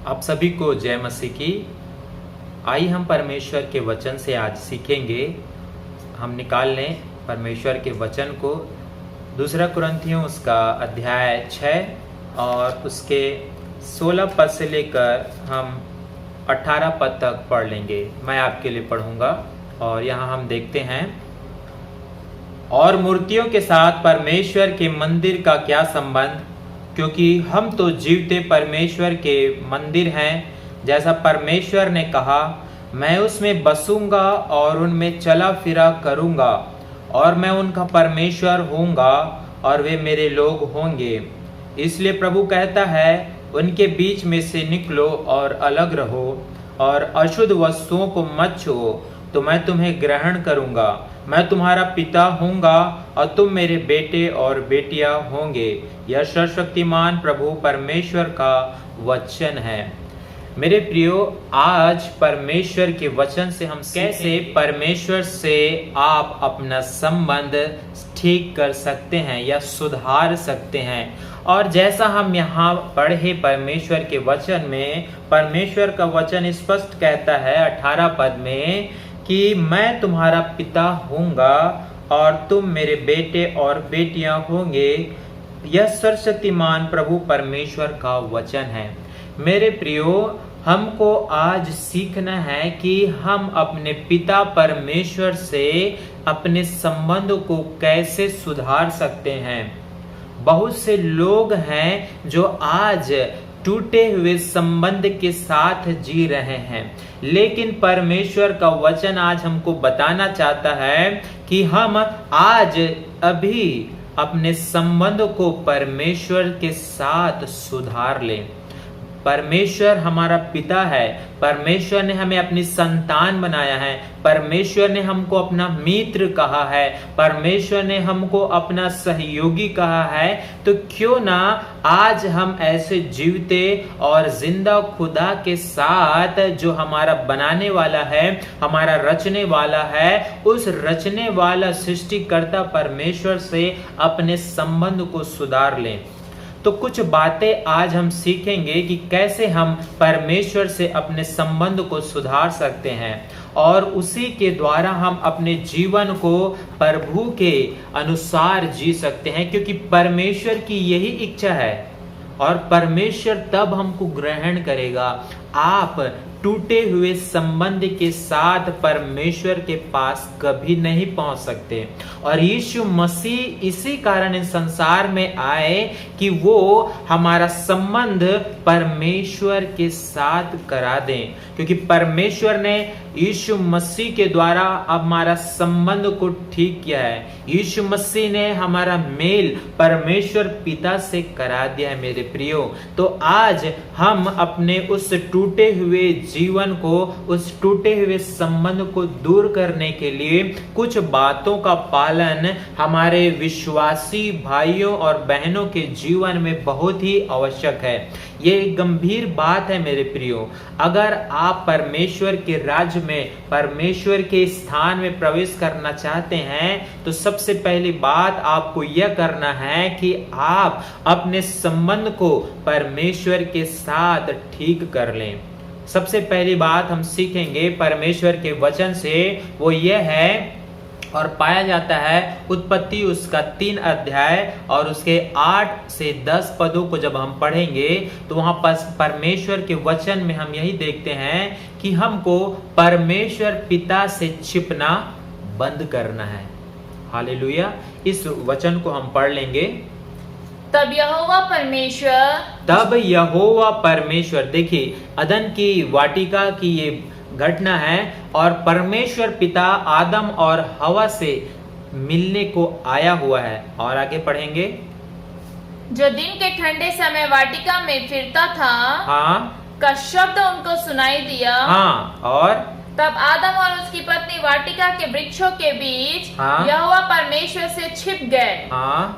आप सभी को जय मसीह की। आइए हम परमेश्वर के वचन से आज सीखेंगे। हम निकाल लें परमेश्वर के वचन को दूसरा कुरिन्थियों उसका अध्याय 6 और उसके 16 पद से लेकर हम 18 पद तक पढ़ लेंगे। मैं आपके लिए पढ़ूंगा और यहाँ हम देखते हैं, और मूर्तियों के साथ परमेश्वर के मंदिर का क्या संबंध, क्योंकि हम तो जीवते परमेश्वर के मंदिर हैं। जैसा परमेश्वर ने कहा, मैं उसमें बसूंगा और उनमें चला फिरा करूंगा, और मैं उनका परमेश्वर होऊंगा और वे मेरे लोग होंगे। इसलिए प्रभु कहता है, उनके बीच में से निकलो और अलग रहो, और अशुद्ध वस्तुओं को मत छुओ, तो मैं तुम्हें ग्रहण करूंगा। मैं तुम्हारा पिता होऊंगा और तुम मेरे बेटे और बेटियां होंगे। यह सर्वशक्तिमान प्रभु परमेश्वर का वचन है। मेरे प्रियो, आज परमेश्वर के वचन से हम कैसे परमेश्वर से आप अपना संबंध ठीक कर सकते हैं या सुधार सकते हैं। और जैसा हम यहाँ पढ़े परमेश्वर के वचन में, परमेश्वर का वचन स्पष्ट कहता है 18 पद में कि मैं तुम्हारा पिता होऊंगा और तुम मेरे बेटे और बेटियां होंगे। यह सर्वशक्तिमान प्रभु परमेश्वर का वचन है। मेरे प्रियो, हमको आज सीखना है कि हम अपने पिता परमेश्वर से अपने संबंध को कैसे सुधार सकते हैं। बहुत से लोग हैं जो आज टूटे हुए संबंध के साथ जी रहे हैं, लेकिन परमेश्वर का वचन आज हमको बताना चाहता है कि हम आज अभी अपने संबंध को परमेश्वर के साथ सुधार लें। परमेश्वर हमारा पिता है, परमेश्वर ने हमें अपनी संतान बनाया है, परमेश्वर ने हमको अपना मित्र कहा है, परमेश्वर ने हमको अपना सहयोगी कहा है। तो क्यों ना आज हम ऐसे जीवते और जिंदा खुदा के साथ, जो हमारा बनाने वाला है, हमारा रचने वाला है, उस रचने वाला सृष्टिकर्ता परमेश्वर से अपने संबंध को सुधार लें। तो कुछ बातें आज हम सीखेंगे कि कैसे हम परमेश्वर से अपने संबंध को सुधार सकते हैं, और उसी के द्वारा हम अपने जीवन को प्रभु के अनुसार जी सकते हैं, क्योंकि परमेश्वर की यही इच्छा है। और परमेश्वर तब हमको ग्रहण करेगा। आप टूटे हुए संबंध के साथ परमेश्वर के पास कभी नहीं पहुंच सकते। और यीशु मसीह इसी कारण इस संसार में आए कि वो हमारा संबंध परमेश्वर के साथ करा दें, क्योंकि परमेश्वर ने यीशु मसीह के द्वारा हमारा संबंध को ठीक किया है। यीशु मसीह ने हमारा मेल परमेश्वर पिता से करा दिया है। मेरे प्रियो, तो आज हम अपने उस टूटे हुए जीवन को, उस टूटे हुए संबंध को दूर करने के लिए कुछ बातों का पालन हमारे विश्वासी भाइयों और बहनों के जीवन में बहुत ही आवश्यक है। ये एक गंभीर बात है मेरे प्रियो। अगर आप परमेश्वर के राज्य में, परमेश्वर के स्थान में प्रवेश करना चाहते हैं, तो सबसे पहली बात आपको यह करना है कि आप अपने संबंध को परमेश्वर के साथ ठीक कर लें। सबसे पहली बात हम सीखेंगे परमेश्वर के वचन से, वो यह है, और पाया जाता है उत्पत्ति उसका 3 अध्याय और उसके 8 से 10 पदों को जब हम पढ़ेंगे, तो वहां पर परमेश्वर के वचन में हम यही देखते हैं कि हमको परमेश्वर पिता से छिपना बंद करना है। हालेलुया। इस वचन को हम पढ़ लेंगे। तब यहोवा परमेश्वर, देखिए अदन की वाटिका की ये घटना है, और परमेश्वर पिता आदम और हवा से मिलने को आया हुआ है। और आगे पढ़ेंगे। जो दिन के ठंडे समय वाटिका में फिरता था, हाँ, का शब्द उनको सुनाई दिया। हाँ, और तब आदम और उसकी पत्नी वाटिका के वृक्षों के बीच यहोवा परमेश्वर से छिप गए।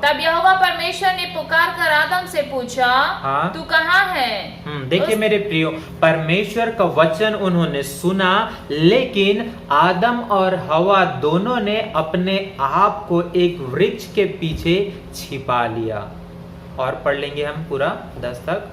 तब यहोवा परमेश्वर ने पुकार कर आदम से पूछा, तू कहाँ है? देखिए मेरे प्रियो, परमेश्वर का वचन उन्होंने सुना, लेकिन आदम और हवा दोनों ने अपने आप को एक वृक्ष के पीछे छिपा लिया। और पढ़ लेंगे हम पूरा 10 तक।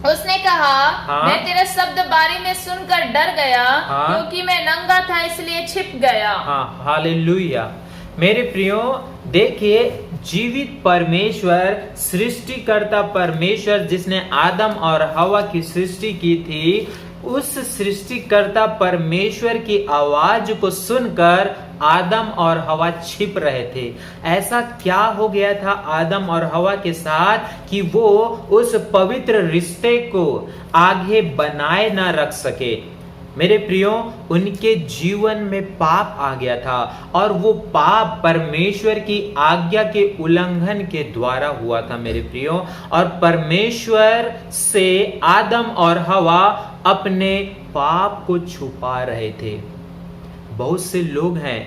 उसने कहा, हाँ। मैं तेरे शब्द बारी में सुनकर डर गया, हाँ। क्योंकि मैं नंगा था इसलिए छिप गया। हाँ, हालेलुया। मेरे प्रियो, देखिए, जीवित परमेश्वर, सृष्टिकर्ता परमेश्वर जिसने आदम और हवा की सृष्टि की थी, उस सृष्टिकर्ता परमेश्वर की आवाज को सुनकर आदम और हवा छिप रहे थे। ऐसा क्या हो गया था आदम और हवा के साथ कि वो उस पवित्र रिश्ते को आगे बनाए ना रख सके। मेरे प्रियो, उनके जीवन में पाप आ गया था और वो पाप परमेश्वर की आज्ञा के उल्लंघन के द्वारा हुआ था मेरे प्रियो। और परमेश्वर से आदम और हवा अपने पाप को छुपा रहे थे। बहुत से लोग हैं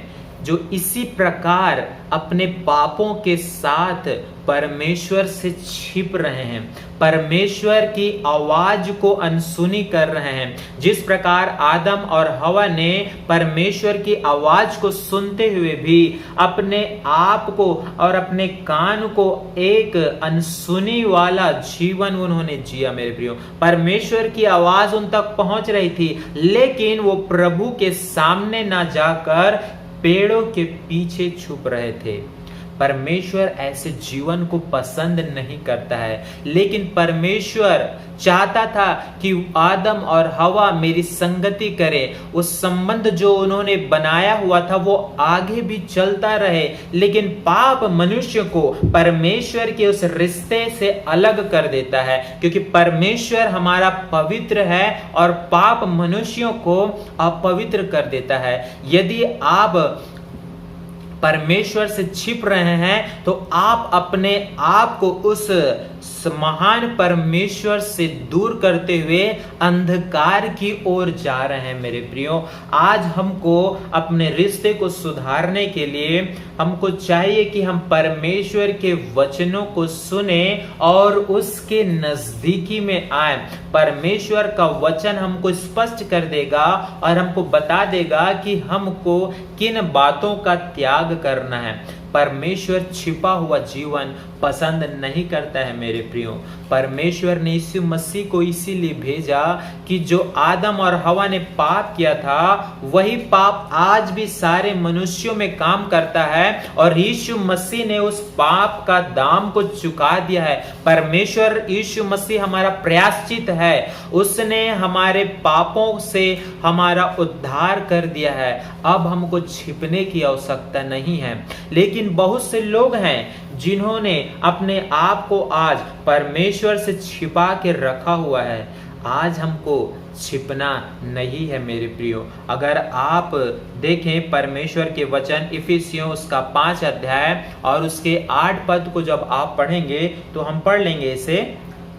जो इसी प्रकार अपने पापों के साथ परमेश्वर से छिप रहे हैं, परमेश्वर की आवाज को अनसुनी कर रहे हैं। जिस प्रकार आदम और हवा ने परमेश्वर की आवाज को सुनते हुए भी अपने आप को और अपने कान को एक अनसुनी वाला जीवन उन्होंने जिया। मेरे प्रियो, परमेश्वर की आवाज उन तक पहुंच रही थी, लेकिन वो प्रभु के सामने ना जाकर पेड़ों के पीछे छुप रहे थे। परमेश्वर ऐसे जीवन को पसंद नहीं करता है, लेकिन परमेश्वर चाहता था कि आदम और हवा मेरी संगति करे। उस संबंध जो उन्होंने बनाया हुआ था वो आगे भी चलता रहे, लेकिन पाप मनुष्य को परमेश्वर के उस रिश्ते से अलग कर देता है, क्योंकि परमेश्वर हमारा पवित्र है और पाप मनुष्यों को अपवित्र कर देता है। यदि आप परमेश्वर से छिप रहे हैं तो आप अपने आप को उस महान परमेश्वर से दूर करते हुए अंधकार की ओर जा रहे हैं। मेरे प्रियो, आज हमको अपने रिश्ते को सुधारने के लिए हमको चाहिए कि हम परमेश्वर के वचनों को सुने और उसके नजदीकी में आए। परमेश्वर का वचन हमको स्पष्ट कर देगा और हमको बता देगा कि हमको किन बातों का त्याग करना है। परमेश्वर छिपा हुआ जीवन पसंद नहीं करता है। मेरे प्रियो, परमेश्वर ने यीशु मसीह को इसीलिए भेजा कि जो आदम और हवा ने पाप किया था वही पाप आज भी सारे मनुष्यों में काम करता है, और यीशु मसीह ने उस पाप का दाम को चुका दिया है। परमेश्वर यीशु मसीह हमारा प्रायश्चित है, उसने हमारे पापों से हमारा उद्धार कर दिया है। अब हमको छिपने की आवश्यकता नहीं है। लेकिन बहुत से लोग हैं जिन्होंने अपने आप को आज परमेश्वर से छिपा के रखा हुआ है। आज हमको छिपना नहीं है मेरे प्रियो। अगर आप देखें परमेश्वर के वचन इफिसियों उसका 5 अध्याय और उसके 8 पद को जब आप पढ़ेंगे तो हम पढ़ लेंगे इसे।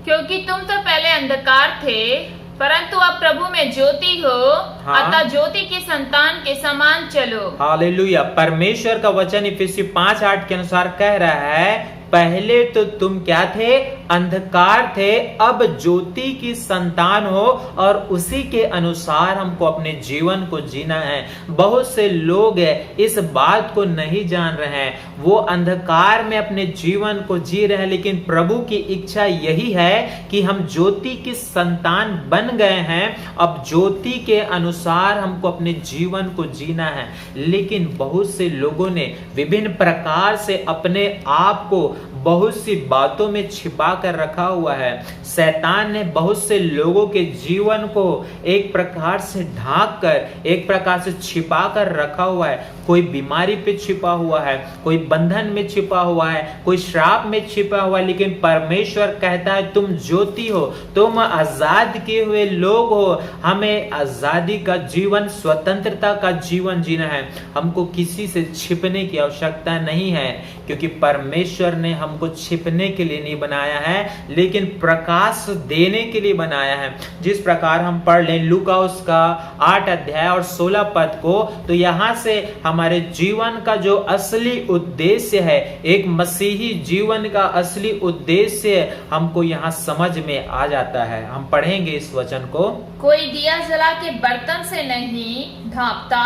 क्योंकि तुम तो पहले अंधकार थे, परंतु अब प्रभु में ज्योति हो। हाँ। अतः ज्योति की संतान के समान चलो। हालेलुया। परमेश्वर का वचन इफिसी 5:8 के अनुसार कह रहा है, पहले तो तुम क्या थे? अंधकार थे, अब ज्योति की संतान हो और उसी के अनुसार हमको अपने जीवन को जीना है। बहुत से लोग इस बात को नहीं जान रहे हैं, वो अंधकार में अपने जीवन को जी रहे हैं, लेकिन प्रभु की इच्छा यही है कि हम ज्योति की संतान बन गए हैं। अब ज्योति के अनुसार हमको अपने जीवन को जीना है। लेकिन बहुत से लोगों ने विभिन्न प्रकार से अपने आप को बहुत सी बातों में छिपा कर रखा हुआ है। शैतान ने बहुत से लोगों के जीवन को एक प्रकार से ढांक कर, एक प्रकार से छिपा कर रखा हुआ है। कोई बीमारी पे छिपा हुआ है, कोई बंधन में छिपा हुआ है, कोई श्राप में छिपा हुआ है। लेकिन परमेश्वर कहता है तुम ज्योति हो, तुम आजाद किए हुए लोग हो। हमें आजादी का जीवन, स्वतंत्रता का जीवन जीना है। हमको किसी से छिपने की आवश्यकता नहीं है, क्योंकि परमेश्वर ने हमको छिपने के लिए नहीं बनाया है, लेकिन प्रकाश देने के लिए बनाया है। जिस प्रकार हम पढ़ लें लूका उसका 8 अध्याय और 16 पद को, तो यहां से हमारे जीवन का जो असली उद्देश्य है, एक मसीही जीवन का असली उद्देश्य हमको यहाँ समझ में आ जाता है। हम पढ़ेंगे इस वचन को। कोई दिया जला के बर्तन से नहीं ढांपता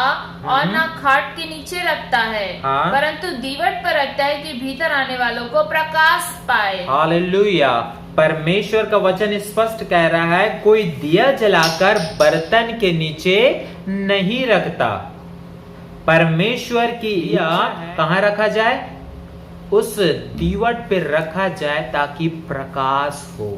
और ना खाट के नीचे रखता है, हाँ। परंतु दीवट पर रखता है कि भीतर आने वालों को प्रकाश पाए। हालेलुया। परमेश्वर का वचन स्पष्ट कह रहा है, कोई दिया जलाकर बर्तन के नीचे नहीं रखता। परमेश्वर की दिया कहां रखा जाए? उस दीवट पे रखा जाए ताकि प्रकाश हो।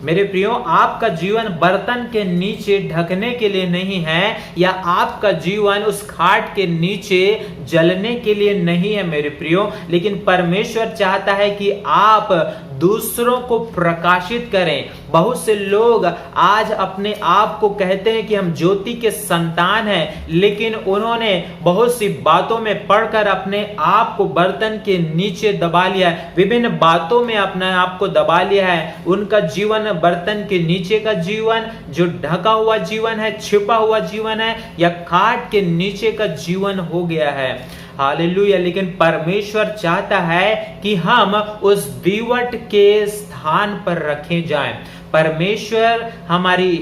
मेरे प्रियो, आपका जीवन बर्तन के नीचे ढकने के लिए नहीं है, या आपका जीवन उस खाट के नीचे जलने के लिए नहीं है मेरे प्रियो, लेकिन परमेश्वर चाहता है कि आप दूसरों को प्रकाशित करें। बहुत से लोग आज अपने आप को कहते हैं कि हम ज्योति के संतान हैं, लेकिन उन्होंने बहुत सी बातों में पढ़कर अपने आप को बर्तन के नीचे दबा लिया है, विभिन्न बातों में अपने आप को दबा लिया है। उनका जीवन बर्तन के नीचे का जीवन, जो ढका हुआ जीवन है, छिपा हुआ जीवन है, या खाट के नीचे का जीवन हो गया है। हालेलुया। लेकिन परमेश्वर चाहता है कि हम उस दीवट के स्थान पर रखे जाएं। परमेश्वर हमारी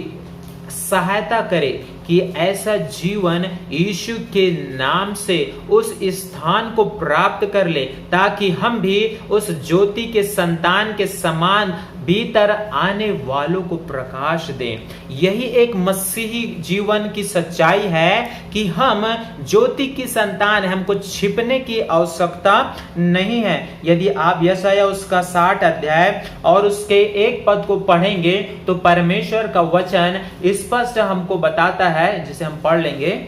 सहायता करे कि ऐसा जीवन यीशु के नाम से उस स्थान को प्राप्त कर ले, ताकि हम भी उस ज्योति के संतान के समान भीतर आने वालों को प्रकाश दें। यही एक मसीही जीवन की सच्चाई है कि हम ज्योति की संतान हैं, हमको छिपने की आवश्यकता नहीं है। यदि आप यशायाह उसका 60 अध्याय और उसके 1 पद को पढ़ेंगे तो परमेश्वर का वचन स्पष्ट हमको बताता है, जिसे हम पढ़ लेंगे।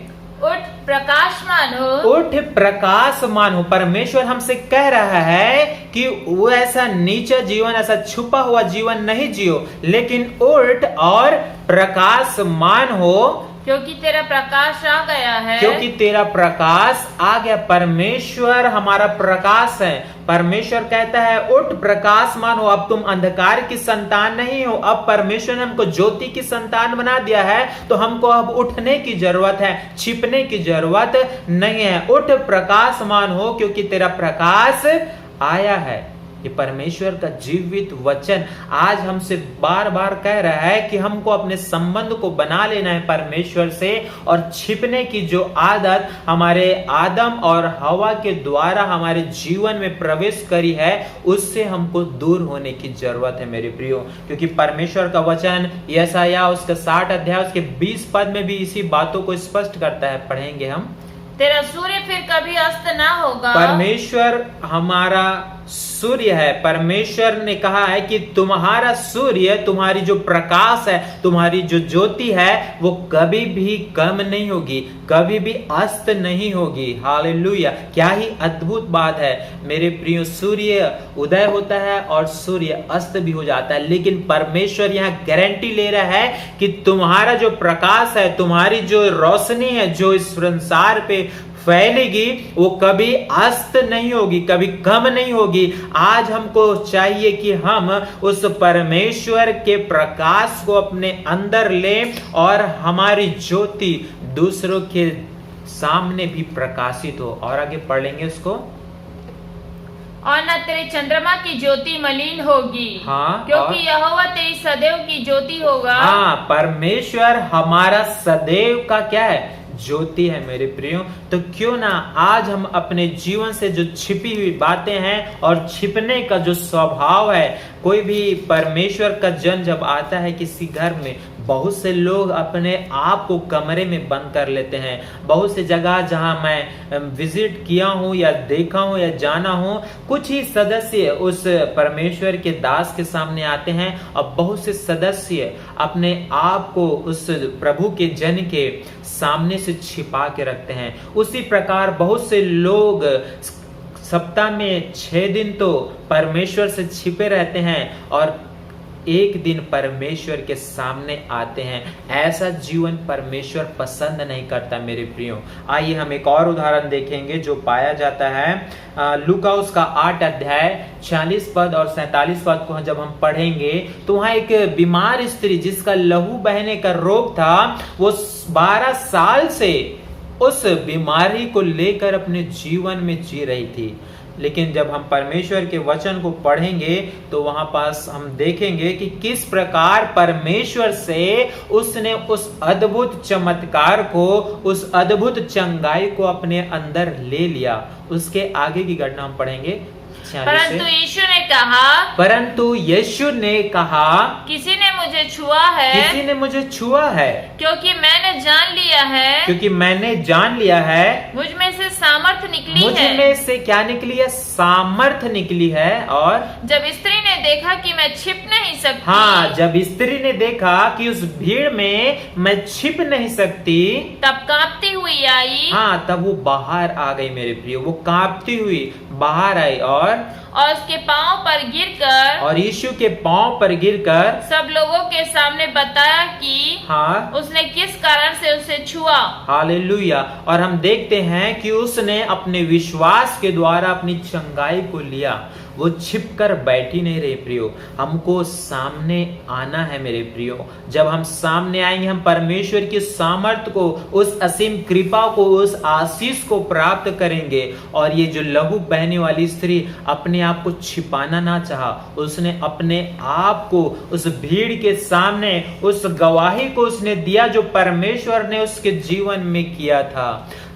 उठ प्रकाशमान हो, उठ प्रकाशमान हो। परमेश्वर हमसे कह रहा है कि वो ऐसा नीचा जीवन, ऐसा छुपा हुआ जीवन नहीं जियो, लेकिन उठ और प्रकाशमान हो, क्योंकि तेरा प्रकाश आ गया है। क्योंकि तेरा प्रकाश आ गया। परमेश्वर हमारा प्रकाश है। परमेश्वर कहता है उठ प्रकाशमान हो। अब तुम अंधकार की संतान नहीं हो, अब परमेश्वर ने हमको ज्योति की संतान बना दिया है, तो हमको अब उठने की जरूरत है, छिपने की जरूरत नहीं है। उठ प्रकाशमान हो, क्योंकि तेरा प्रकाश आया है। ये परमेश्वर का जीवित वचन आज हमसे बार बार कह रहा है कि हमको अपने संबंध को बना लेना है परमेश्वर से, और छिपने की जो आदत हमारे आदम और हवा के द्वारा हमारे जीवन में प्रवेश करी है, उससे हमको दूर होने की जरूरत है मेरे प्रियो। क्योंकि परमेश्वर का वचन यशायाह उसका 60 अध्याय उसके 20 पद में भी इसी बातों को स्पष्ट करता है। पढ़ेंगे हम। तेरा सूर्य फिर कभी अस्त ना होगा। परमेश्वर हमारा सूर्य है। परमेश्वर ने कहा है कि तुम्हारा सूर्य, तुम्हारी जो प्रकाश है, तुम्हारी जो ज्योति है, वो कभी भी कम नहीं होगी, कभी भी अस्त नहीं होगी। हालेलुया। क्या ही अद्भुत बात है मेरे प्रियो। सूर्य उदय होता है और सूर्य अस्त भी हो जाता है, लेकिन परमेश्वर यहाँ गारंटी ले रहा है कि तुम्हारा जो प्रकाश है, तुम्हारी जो रोशनी है, जो इस संसार पे फैलेगी, वो कभी अस्त नहीं होगी, कभी कम नहीं होगी। आज हमको चाहिए कि हम उस परमेश्वर के प्रकाश को अपने अंदर लें और हमारी ज्योति दूसरों के सामने भी प्रकाशित हो। और आगे पढ़ लेंगे उसको। और न तेरे चंद्रमा की ज्योति मलिन होगी। हाँ, क्योंकि यहोवा तेरी सदैव की ज्योति होगा। हाँ, परमेश्वर हमारा सदैव का क्या है? ज्योति है मेरे प्रियो। तो क्यों ना आज हम अपने जीवन से जो छिपी हुई बातें हैं और छिपने का जो स्वभाव है, कोई भी परमेश्वर का जन जब आता है किसी घर में, बहुत से लोग अपने आप को कमरे में बंद कर लेते हैं। बहुत से जगह जहां मैं विजिट किया हूं या देखा हूं या जाना हूं, कुछ ही सदस्य उस परमेश्वर के दास के सामने आते हैं और बहुत से सदस्य अपने आप को उस प्रभु के जन के सामने से छिपा के रखते हैं। उसी प्रकार बहुत से लोग सप्ताह में 6 दिन तो परमेश्वर से छिपे रहते हैं और एक दिन परमेश्वर के सामने आते हैं। ऐसा जीवन परमेश्वर पसंद नहीं करता मेरे प्रियो। आइए हम एक और उदाहरण देखेंगे जो पाया जाता है लूका उसका 8 अध्याय 46 पद और 47 पद को जब हम पढ़ेंगे तो वहां एक बीमार स्त्री जिसका लहू बहने का रोग था, वो 12 साल से उस बीमारी को लेकर अपने जीवन में जी रही थी। लेकिन जब हम परमेश्वर के वचन को पढ़ेंगे तो वहां पास हम देखेंगे कि किस प्रकार परमेश्वर से उसने उस अद्भुत चमत्कार को, उस अद्भुत चंगाई को अपने अंदर ले लिया। उसके आगे की घटना हम पढ़ेंगे 46 परंतु से। यीशु ने कहा, परंतु यीशु ने कहा, किसी ने मुझे छुआ है, किसी ने मुझे छुआ है, क्योंकि मैंने जान लिया है, क्योंकि मैंने जान लिया है, मुझ में से सामर्थ निकली मुझ है। में से क्या निकली है? सामर्थ निकली है। और जब स्त्री ने देखा कि मैं छिप नहीं सकती, हाँ, जब स्त्री ने देखा कि उस भीड़ में मैं छिप नहीं सकती, तब कांपती हुई आई हाँ, तब वो बाहर आ गई मेरे प्रिय। वो कांपती हुई बाहर आई और उसके पांव पर गिरकर और यीशु के पांव पर गिरकर सब लोगों के सामने बताया कि हाँ, उसने किस कारण से उसे छुआ। हालेलुया। और हम देखते हैं कि उसने अपने विश्वास के द्वारा अपनी चंगाई को लिया। वो छिप कर बैठी नहीं रही प्रियो, हमको सामने आना है मेरे प्रियो। जब हम सामने आएंगे, हम परमेश्वर की सामर्थ को, उस असीम कृपा को, उस आशीष को प्राप्त करेंगे। और ये जो लहू बहने वाली स्त्री अपने आप को छिपाना ना चाहा, उसने अपने आप को उस भीड़ के सामने, उस गवाही को उसने दिया जो परमेश्वर ने उसके जीवन में किया था।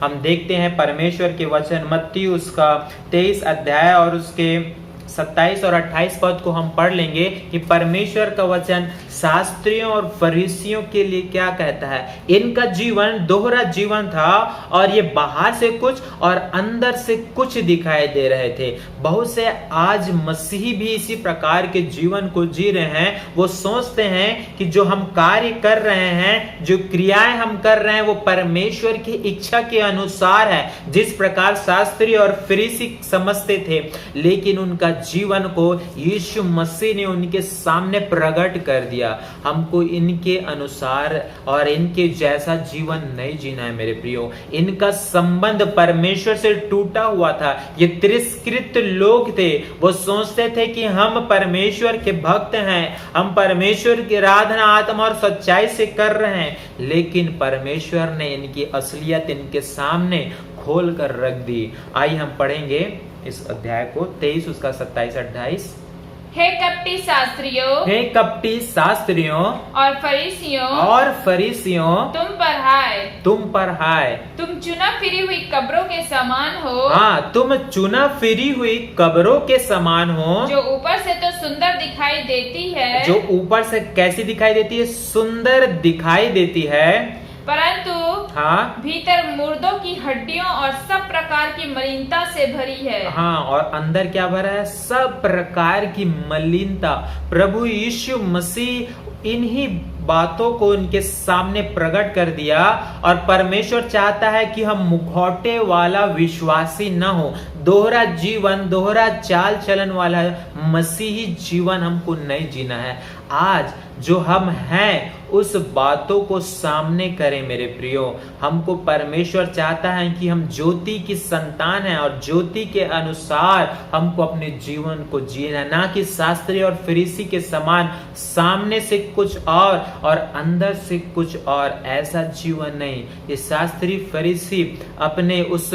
हम देखते हैं परमेश्वर के वचन, मत्ती उसका 23 अध्याय और उसके 27 और 28 पद को हम पढ़ लेंगे कि परमेश्वर का वचन शास्त्रियों और फरीसियों के लिए क्या कहता है। इनका जीवन दोहरा जीवन था और ये बाहर से कुछ और अंदर से कुछ दिखाई दे रहे थे। बहुत से आज मसीही भी इसी प्रकार के जीवन को जी रहे हैं। वो सोचते हैं कि जो हम कार्य कर रहे हैं, जो क्रियाएं हम कर रहे हैं, वो परमेश्वर की इच्छा के अनुसार है, जिस प्रकार शास्त्री और फरीसी समझते थे। लेकिन उनका जीवन को यीशु मसीह ने उनके सामने प्रकट कर दिया। हमको इनके अनुसार और इनके जैसा जीवन नहीं जीना है मेरे प्रियो। इनका संबंध परमेश्वर से टूटा हुआ था। ये तिरस्कृत लोग थे। वो सोचते थे कि हम परमेश्वर के भक्त हैं, हम परमेश्वर की आराधना आत्मा और सच्चाई से कर रहे हैं। लेकिन परमेश्वर ने इनकी असलियत इनके सामने खोल कर रख दी। आइए हम पढ़ेंगे इस अध्याय को, 23 उसका 27-28। हे कपटी शास्त्रियों, हे कपटी शास्त्रियों और फरीसियों, तुम पर हाय, तुम चुना फिरी हुई कब्रों के समान हो। हाँ, तुम चुना फिरी हुई कब्रों के समान हो, जो ऊपर से तो सुंदर दिखाई देती है, जो ऊपर से कैसी दिखाई देती है? सुंदर दिखाई देती है, परंतु हाँ, भीतर मुर्दों की हड्डियों और सब प्रकार की मलिनता से भरी है। हाँ, और अंदर क्या भरा है? सब प्रकार की मलिनता। प्रभु यीशु मसीह इन्हीं बातों को उनके सामने प्रकट कर दिया। और परमेश्वर चाहता है कि हम मुखौटे वाला विश्वासी न हो, दोहरा जीवन, दोहरा चाल चलन वाला मसीही जीवन हमको नहीं जीना है। आज जो हम हैं उस बातों को सामने करें मेरे प्रियो। हमको परमेश्वर चाहता है कि हम ज्योति की संतान हैं और ज्योति के अनुसार हमको अपने जीवन को जीना, ना कि शास्त्री और फरीसी के समान सामने से कुछ और अंदर से कुछ और। ऐसा जीवन नहीं। ये शास्त्री फरीसी अपने उस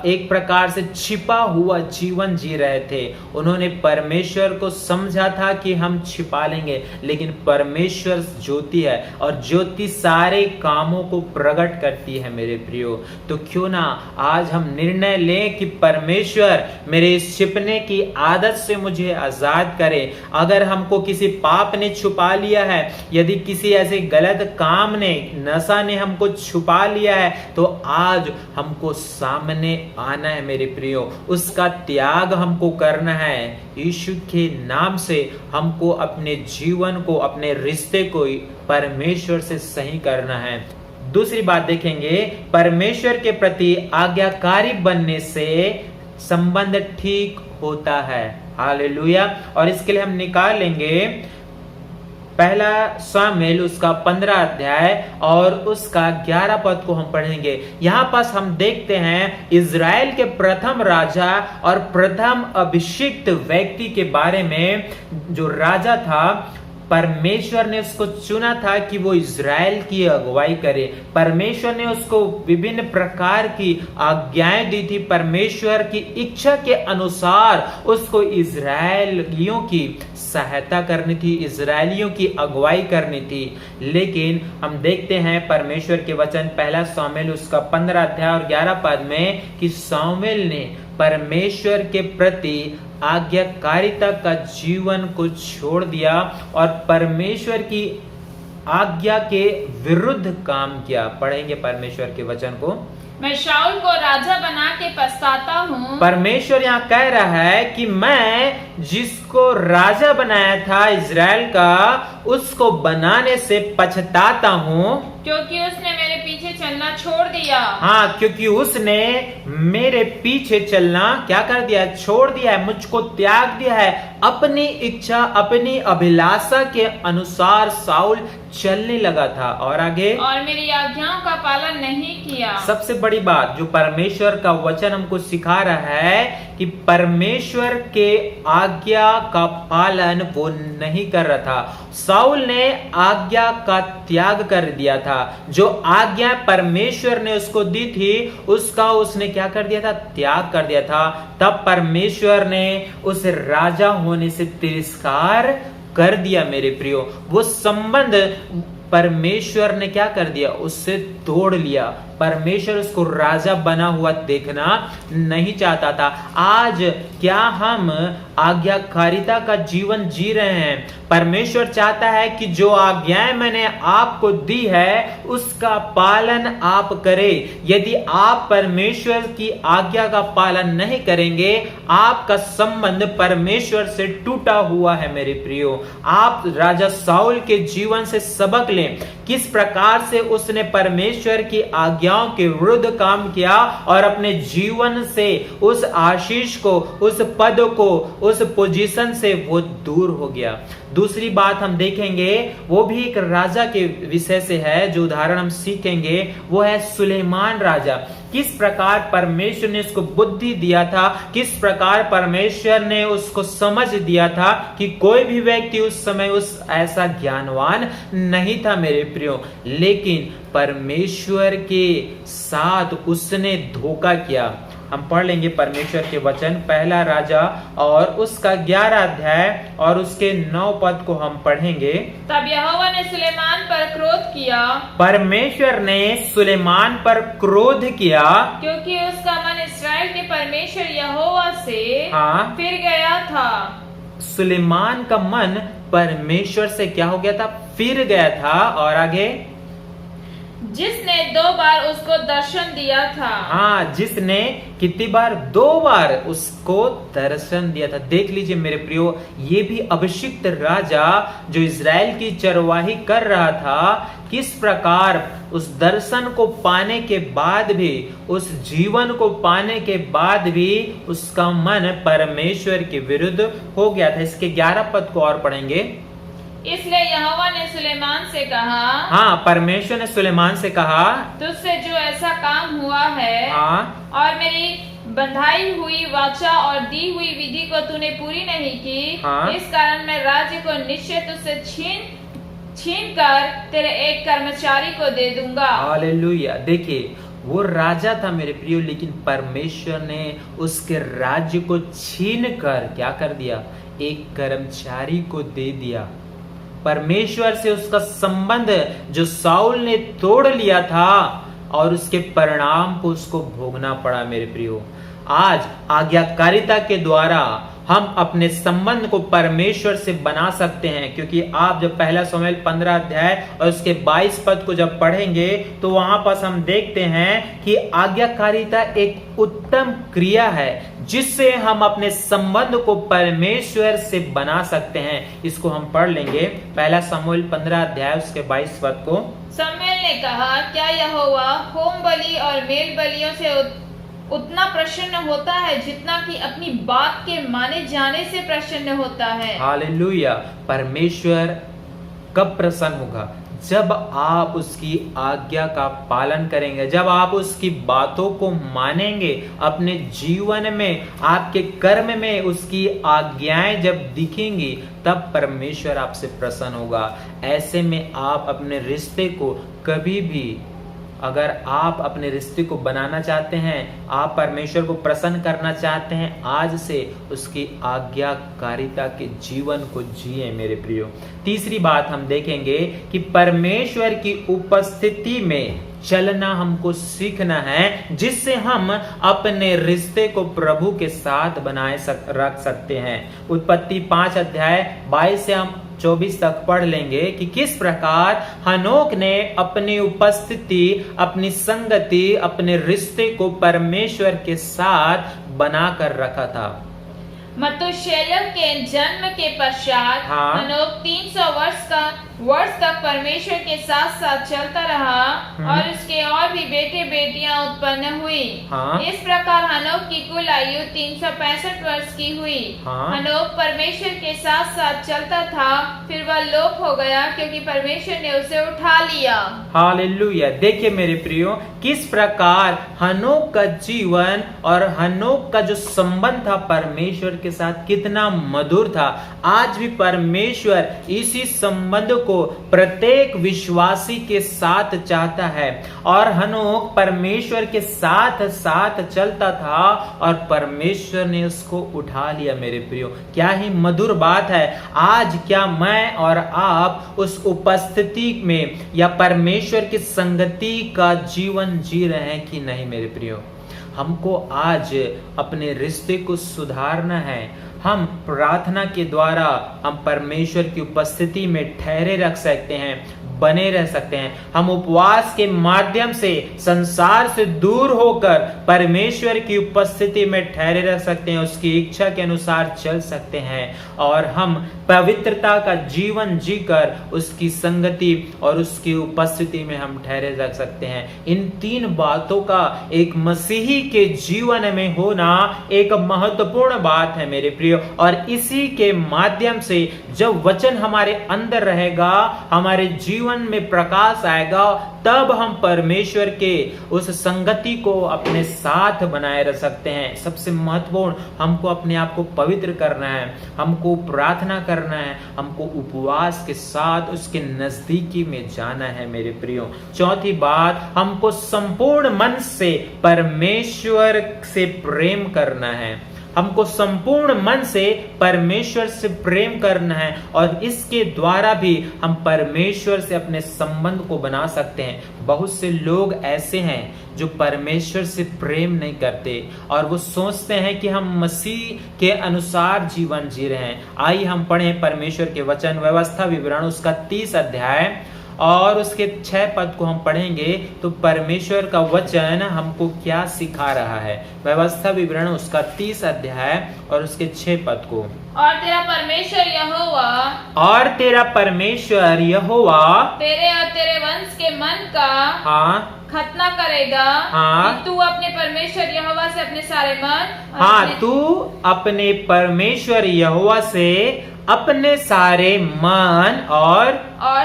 एक प्रकार से छिपा हुआ जीवन जी रहे थे। उन्होंने परमेश्वर को समझा था कि हम छिपा लेंगे, लेकिन परमेश्वर ज्योति है और ज्योति सारे कामों को प्रकट करती है मेरे प्रियो। तो क्यों ना आज हम निर्णय लें कि परमेश्वर मेरे इस छिपने की आदत से मुझे आजाद करे। अगर हमको किसी पाप ने छुपा लिया है, यदि किसी ऐसे गलत काम ने, नशा ने हमको छुपा लिया है, तो आज हमको सामने आना है मेरे प्रियो। उसका त्याग हमको करना है। यीशु के नाम से हमको अपने जीवन को, अपने रिश्ते को परमेश्वर से सही करना है। दूसरी बात देखेंगे, परमेश्वर के प्रति आज्ञाकारी बनने से संबंध ठीक होता है। हालेलुया। और इसके लिए हम निकाल लेंगे पहला शामुएल उसका 15 अध्याय और उसका 11 पद को हम पढ़ेंगे। यहाँ पास हम देखते हैं इजराइल के प्रथम राजा और प्रथम अभिषिक्त व्यक्ति के बारे में। जो राजा था, परमेश्वर ने उसको चुना था कि वो इजराइल की अगुवाई करे। परमेश्वर ने उसको विभिन्न प्रकार की आज्ञाएं दी थी। परमेश्वर की इच्छा के अनुसार उसको इजराइलियों की सहायता करनी थी, इजराइलियों की अगुवाई करनी थी। लेकिन हम देखते हैं परमेश्वर के वचन पहला शामुएल उसका 15 अध्याय और 11 पद में कि शामुएल ने परमेश्वर के प्रति आज्ञाकारिता का जीवन को छोड़ दिया और परमेश्वर की आज्ञा के विरुद्ध काम किया। पढ़ेंगे परमेश्वर के वचन को। मैं शाऊल को राजा बना के पछताता हूँ। परमेश्वर यहाँ कह रहा है कि मैं जिसको राजा बनाया था इज़राइल का, उसको बनाने से पछताता हूँ, क्योंकि उसने मेरे पीछे चलना छोड़ दिया। हाँ, क्योंकि उसने मेरे पीछे चलना क्या कर दिया? छोड़ दिया है, मुझको त्याग दिया है। अपनी इच्छा, अपनी अभिलाषा के अनुसार साउल चलने लगा था। और आगे, और मेरी आज्ञाओं का पालन नहीं किया। सबसे बड़ी बात जो परमेश्वर का वचन हमको सिखा रहा है कि परमेश्वर के आज्ञा का पालन वो नहीं कर रहा था। साउल ने आज्ञा का त्याग कर दिया था। जो आज्ञा परमेश्वर ने उसको दी थी, उसका उसने क्या कर दिया था? त्याग कर दिया था। तब परमेश्वर ने उस राजा होने से तिरस्कार कर दिया। मेरे प्रियो, वो संबंध परमेश्वर ने क्या कर दिया? उससे तोड़ लिया। परमेश्वर उसको राजा बना हुआ देखना नहीं चाहता था। आज क्या हम आज्ञाकारिता का जीवन जी रहे हैं? परमेश्वर चाहता है कि जो आज्ञाएं मैंने आपको दी है उसका पालन आप करें। यदि आप परमेश्वर की आज्ञा का पालन नहीं करेंगे, आपका संबंध परमेश्वर से टूटा हुआ है। मेरे प्रियो, आप राजा साउल के जीवन से सबक लें, किस प्रकार से उसने परमेश्वर की आज्ञाओं के विरुद्ध काम किया और अपने जीवन से उस आशीष को, उस पद को, उस पोजीशन से वो दूर हो गया। दूसरी बात हम देखेंगे, वो भी एक राजा के विषय से है। जो उदाहरण हम सीखेंगे वो है सुलेमान राजा। किस प्रकार परमेश्वर ने उसको बुद्धि दिया था, किस प्रकार परमेश्वर ने उसको समझ दिया था कि कोई भी व्यक्ति उस समय उस ऐसा ज्ञानवान नहीं था। मेरे प्रियो, लेकिन परमेश्वर के साथ उसने धोखा किया। हम पढ़ लेंगे परमेश्वर के वचन, पहला राजा और उसका 11 अध्याय और उसके 9 पद को हम पढ़ेंगे। तब यहोवा ने सुलेमान पर क्रोध किया। परमेश्वर ने सुलेमान पर क्रोध किया, क्योंकि उसका मन इस्राएल के परमेश्वर यहोवा से फिर गया था। सुलेमान का मन परमेश्वर से क्या हो गया था? फिर गया था। और आगे, जिसने 2 बार उसको दर्शन दिया था। हाँ, जिसने कितनी बार? 2 बार उसको दर्शन दिया था। देख लीजिए मेरे प्रियो, ये भी अभिषिक्त राजा जो इज़राइल की चरवाही कर रहा था, किस प्रकार उस दर्शन को पाने के बाद भी, उस जीवन को पाने के बाद भी उसका मन परमेश्वर के विरुद्ध हो गया था। इसके 11 पद को और पढ़ेंगे। इसलिए यहोवा ने सुलेमान से कहा। हाँ, परमेश्वर ने सुलेमान से कहा, तुझसे जो ऐसा काम हुआ है और मेरी बंधाई हुई वाचा और दी हुई विधि को तूने पूरी नहीं की, इस कारण मैं राज्य को निश्चय तुझसे छीन कर तेरे एक कर्मचारी को दे दूंगा। हालेलुया। देखिए, वो राजा था मेरे प्रियो, लेकिन परमेश्वर ने उसके राज्य को छीन कर क्या कर दिया? एक कर्मचारी को दे दिया। परमेश्वर से उसका संबंध जो साउल ने तोड़ लिया था और उसके परिणाम को उसको भोगना पड़ा। मेरे प्रियो, आज आज्ञाकारिता के द्वारा हम अपने संबंध को परमेश्वर से बना सकते हैं, क्योंकि आप जब पहला शमूएल 15 अध्याय और उसके 22 पद को जब पढ़ेंगे तो वहां पर हम देखते हैं कि आज्ञाकारिता एक उत्तम क्रिया है जिससे हम अपने संबंध को परमेश्वर से बना सकते हैं। इसको हम पढ़ लेंगे, पहला शमूएल 15 अध्याय उसके 22 पद को। शमूएल ने कहा, क्या यहोवा होम बलि और मेल बलियों से उतना प्रसन्न होता है जितना कि अपनी बात के माने जाने से प्रसन्न होता है? हालेलुया। परमेश्वर कब प्रसन्न होगा? जब आप उसकी आज्ञा का पालन करेंगे, जब आप उसकी बातों को मानेंगे, अपने जीवन में, आपके कर्म में उसकी आज्ञाएं जब दिखेंगी, तब परमेश्वर आपसे प्रसन्न होगा। ऐसे में आप अपने रिश्ते को कभी भी अगर आप अपने रिश्ते को बनाना चाहते हैं, आप परमेश्वर को प्रसन्न करना चाहते हैं, आज से उसकी आज्ञाकारिता के जीवन को जिए मेरे प्रियो। तीसरी बात हम देखेंगे कि परमेश्वर की उपस्थिति में चलना हमको सीखना है, जिससे हम अपने रिश्ते को प्रभु के साथ रख सकते हैं। उत्पत्ति 5 अध्याय 22 से हम 24 तक पढ़ लेंगे कि किस प्रकार हनोक ने अपनी उपस्थिति, अपनी संगति, अपने रिश्ते को परमेश्वर के साथ बनाकर रखा था। मतुशेलह के जन्म के पश्चात हनोक 300 वर्ष तक परमेश्वर के साथ साथ चलता रहा और उसके और भी बेटे बेटियां उत्पन्न हुई। इस प्रकार हनोक की कुल आयु 365 वर्ष की हुई। हनोक परमेश्वर के साथ साथ चलता था, फिर वह लोप हो गया क्योंकि परमेश्वर ने उसे उठा लिया। हालेलुया। देखिए मेरे प्रियो, किस प्रकार हनोक का जीवन और हनोक का जो संबंध था परमेश्वर के साथ कितना मधुर था। आज भी परमेश्वर इसी संबंध को प्रत्येक विश्वासी के साथ चाहता है और हनोक परमेश्वर के साथ साथ चलता था और परमेश्वर ने उसको उठा लिया। मेरे प्रियो, क्या ही मधुर बात है। आज क्या मैं और आप उस उपस्थिति में या परमेश्वर की संगति का जीवन जी रहे हैं कि नहीं? मेरे प्रियो, हमको आज अपने रिश्ते को सुधारना है। हम प्रार्थना के द्वारा हम परमेश्वर की उपस्थिति में ठहरे रख सकते हैं, बने रह सकते हैं। हम उपवास के माध्यम से संसार से दूर होकर परमेश्वर की उपस्थिति में ठहरे रह सकते हैं, उसकी इच्छा के अनुसार चल सकते हैं और हम पवित्रता का जीवन जीकर उसकी संगति और उसकी उपस्थिति में हम ठहरे रह सकते हैं। इन 3 बातों का एक मसीही के जीवन में होना एक महत्वपूर्ण बात है मेरे प्रियो। और इसी के माध्यम से जब वचन हमारे अंदर रहेगा, हमारे जीवन में प्रकाश आएगा, तब हम परमेश्वर के उस संगति को अपने साथ बनाए रख सकते हैं। सबसे महत्वपूर्ण, हमको अपने आप को पवित्र करना है, हमको प्रार्थना करना है, हमको उपवास के साथ उसके नजदीकी में जाना है मेरे प्रियो। चौथी बात, हमको संपूर्ण मन से परमेश्वर से प्रेम करना है। हमको संपूर्ण मन से परमेश्वर से प्रेम करना है और इसके द्वारा भी हम परमेश्वर से अपने संबंध को बना सकते हैं। बहुत से लोग ऐसे हैं जो परमेश्वर से प्रेम नहीं करते और वो सोचते हैं कि हम मसीह के अनुसार जीवन जी रहे हैं। आइए हम पढ़ें परमेश्वर के वचन, व्यवस्था विवरण उसका 30 अध्याय और उसके 6 पद को हम पढ़ेंगे तो परमेश्वर का वचन हमको क्या सिखा रहा है। व्यवस्था विवरण उसका 30 अध्याय और उसके 6 पद को। और तेरा परमेश्वर यहोवा तेरे और तेरे वंश के मन का खतना करेगा। कि तू अपने परमेश्वर यहोवा से अपने सारे मन तू अपने परमेश्वर यहोवा से अपने सारे मन और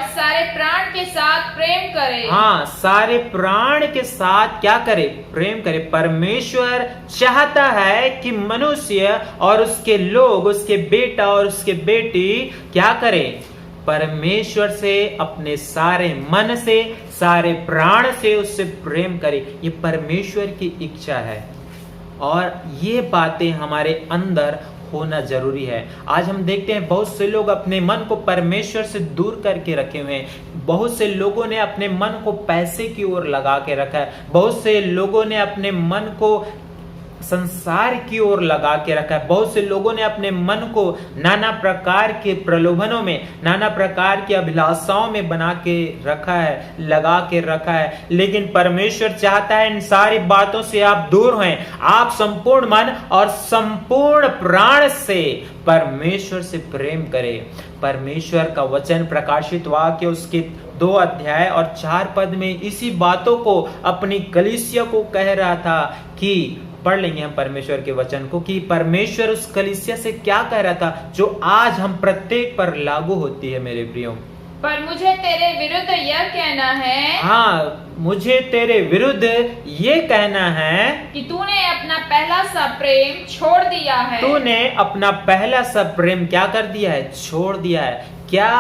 सारे प्राण के साथ प्रेम करे। सारे प्राण के साथ क्या करे? प्रेम करे। परमेश्वर चाहता है कि मनुष्य और उसके लोग, उसके बेटा और उसके बेटी क्या करे? परमेश्वर से अपने सारे मन से, सारे प्राण से उससे प्रेम करे। ये परमेश्वर की इच्छा है और ये बातें हमारे अंदर होना जरूरी है। आज हम देखते हैं बहुत से लोग अपने मन को परमेश्वर से दूर करके रखे हुए हैं। बहुत से लोगों ने अपने मन को पैसे की ओर लगा के रखा है। बहुत से लोगों ने अपने मन को संसार की ओर लगा के रखा है। बहुत से लोगों ने अपने मन को नाना प्रकार के प्रलोभनों में, नाना प्रकार की अभिलाषाओं में बना के रखा है, लगा के रखा है। लेकिन परमेश्वर चाहता है इन सारी बातों से आप दूर हैं। आप संपूर्ण मन और संपूर्ण प्राण से परमेश्वर से प्रेम करें। परमेश्वर का वचन प्रकाशित वाक्य उसके 2 अध्याय और 4 पद में इसी बातों को अपनी कलीसिया को कह रहा था कि पढ़ लेंगे हम परमेश्वर के वचन को कि परमेश्वर उस कलीसिया से क्या कह रहा था जो आज हम प्रत्येक पर लागू होती है मेरे प्रियो। पर मुझे तेरे विरुद्ध यह कहना है, मुझे तेरे विरुद्ध ये कहना है कि तूने अपना पहला सा प्रेम छोड़ दिया है। तूने अपना पहला सा प्रेम क्या कर दिया है? छोड़ दिया है। क्या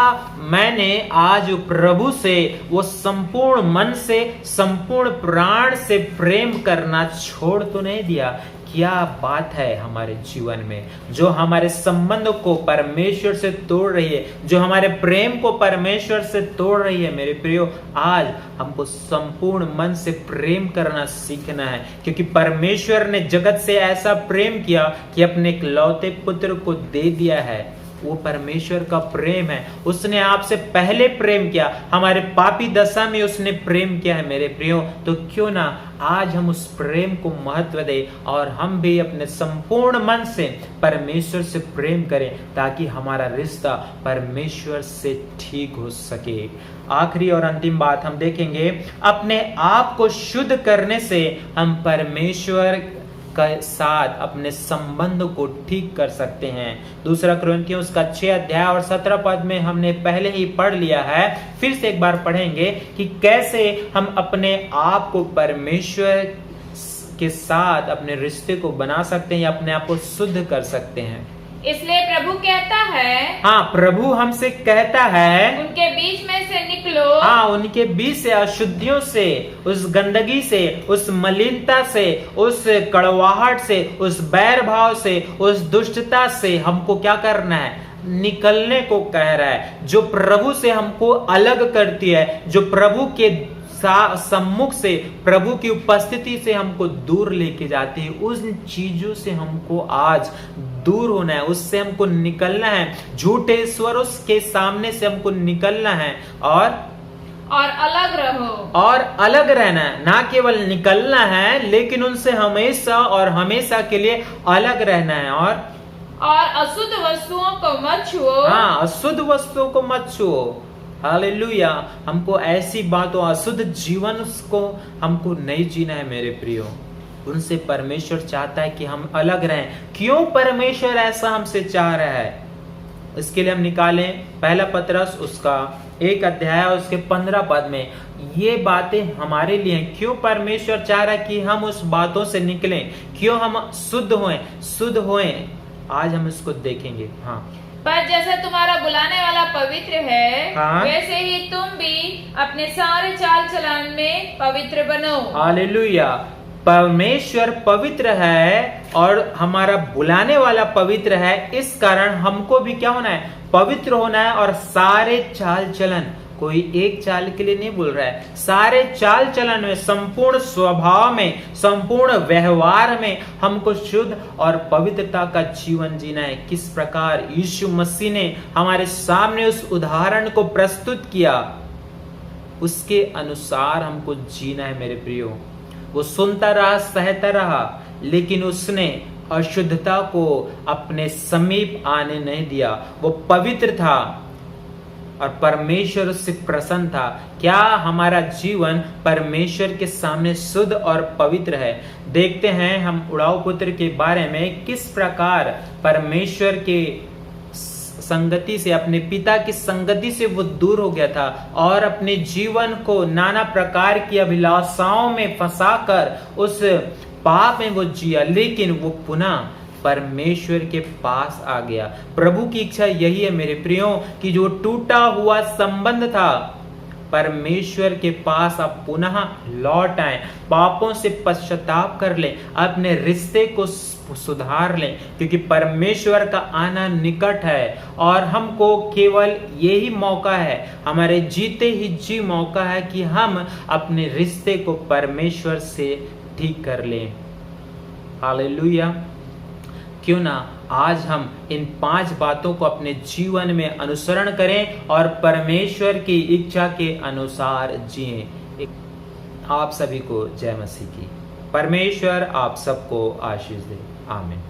मैंने आज प्रभु से वो संपूर्ण मन से, संपूर्ण प्राण से प्रेम करना छोड़ तो नहीं दिया? क्या बात है हमारे जीवन में जो हमारे संबंध को परमेश्वर से तोड़ रही है, जो हमारे प्रेम को परमेश्वर से तोड़ रही है। मेरे प्रियो, आज हमको संपूर्ण मन से प्रेम करना सीखना है, क्योंकि परमेश्वर ने जगत से ऐसा प्रेम किया कि अपने इकलौते पुत्र को दे दिया है। वो परमेश्वर का प्रेम है। उसने आपसे पहले प्रेम किया, हमारे पापी दशा में उसने प्रेम किया है। मेरे प्रियो, तो क्यों ना आज हम उस प्रेम को महत्व दें और हम भी अपने संपूर्ण मन से परमेश्वर से प्रेम करें, ताकि हमारा रिश्ता परमेश्वर से ठीक हो सके। आखिरी और अंतिम बात हम देखेंगे, अपने आप को शुद्ध करने से हम परमेश्वर के साथ अपने संबंध को ठीक कर सकते हैं। दूसरा कुरिन्थियों उसका 6 अध्याय और 17 पद में हमने पहले ही पढ़ लिया है, फिर से एक बार पढ़ेंगे कि कैसे हम अपने आप को परमेश्वर के साथ अपने रिश्ते को बना सकते हैं या अपने आप को शुद्ध कर सकते हैं। इसलिए प्रभु कहता है, हाँ, प्रभु हमसे कहता है, उनके बीच में से निकलो। हाँ, उनके बीच से, अशुद्धियों से, उस गंदगी से, उस मलिनता से, उस कड़वाहट से, उस बैर भाव से, उस दुष्टता से हमको क्या करना है? निकलने को कह रहा है। जो प्रभु से हमको अलग करती है, जो प्रभु के सम्मुख से, प्रभु की उपस्थिति से हमको दूर लेके जाती है, उन चीजों से हमको आज दूर होना है, उससे हमको निकलना है। झूठे ईश्वरों के सामने से हमको निकलना है और अलग रहो, और अलग रहना है। ना केवल निकलना है, लेकिन उनसे हमेशा और हमेशा के लिए अलग रहना है। और अशुद्ध वस्तुओं को मत छुओ। हाँ, अशुद्ध वस्तुओं को मत छुओ। हालेलुया। हमको ऐसी बातों, अशुद्ध जीवन को हमको नहीं जीना है। मेरे प्रियो, उनसे परमेश्वर चाहता है कि हम अलग रहें। क्यों परमेश्वर ऐसा हमसे चाह रहा है? इसके लिए हम निकालें पहला पतरस उसका 1 अध्याय और उसके 15 पद में ये बातें हमारे लिए हैं। क्यों परमेश्वर चाह रहा है कि हम उस बातों से निकलें, क्यों हम शुद्ध होएं। आज हम इसको देखेंगे। हाँ, पर जैसे तुम्हारा बुलाने वाला पवित्र है, हाँ, वैसे ही तुम भी अपने सारे चाल चलन में पवित्र बनो। हालेलुया। परमेश्वर पवित्र है और हमारा बुलाने वाला पवित्र है, इस कारण हमको भी क्या होना है? पवित्र होना है। और सारे चाल चलन, कोई एक चाल के लिए नहीं बोल रहा है, सारे चाल चलन में, संपूर्ण स्वभाव में, संपूर्ण व्यवहार में हमको शुद्ध और पवित्रता का जीवन जीना है। किस प्रकार यीशु मसीह ने हमारे सामने उस उदाहरण को प्रस्तुत किया, उसके अनुसार हमको जीना है। मेरे प्रियो, वो सुनता रहा, सहता रहा, लेकिन उसने अशुद्धता को अपने समीप आने नहीं दिया। वो पवित्र था और परमेश्वर उससे प्रसन्न था। क्या हमारा जीवन परमेश्वर के सामने शुद्ध और पवित्र है? देखते हैं हम उड़ाऊ पुत्र के बारे में, किस प्रकार परमेश्वर के संगति से, अपने पिता की संगति से वो दूर हो गया था और अपने जीवन को नाना प्रकार की अभिलाषाओं में फंसाकर उस पाप में वो जिया, लेकिन वो पुनः परमेश्वर के पास आ गया। प्रभु की इच्छा यही है मेरे प्रियो, कि जो टूटा हुआ संबंध था, परमेश्वर के पास आप पुनः लौट आए, पापों से पश्चाताप कर लें, अपने रिश्ते को सुधार लें, क्योंकि परमेश्वर का आना निकट है और हमको केवल यही मौका है, हमारे जीते ही जी मौका है कि हम अपने रिश्ते को परमेश्वर से ठीक कर लें। हालेलुया। क्यों ना आज हम इन 5 बातों को अपने जीवन में अनुसरण करें और परमेश्वर की इच्छा के अनुसार जिएं। आप सभी को जय मसीह की। परमेश्वर आप सबको आशीष दे। आमीन।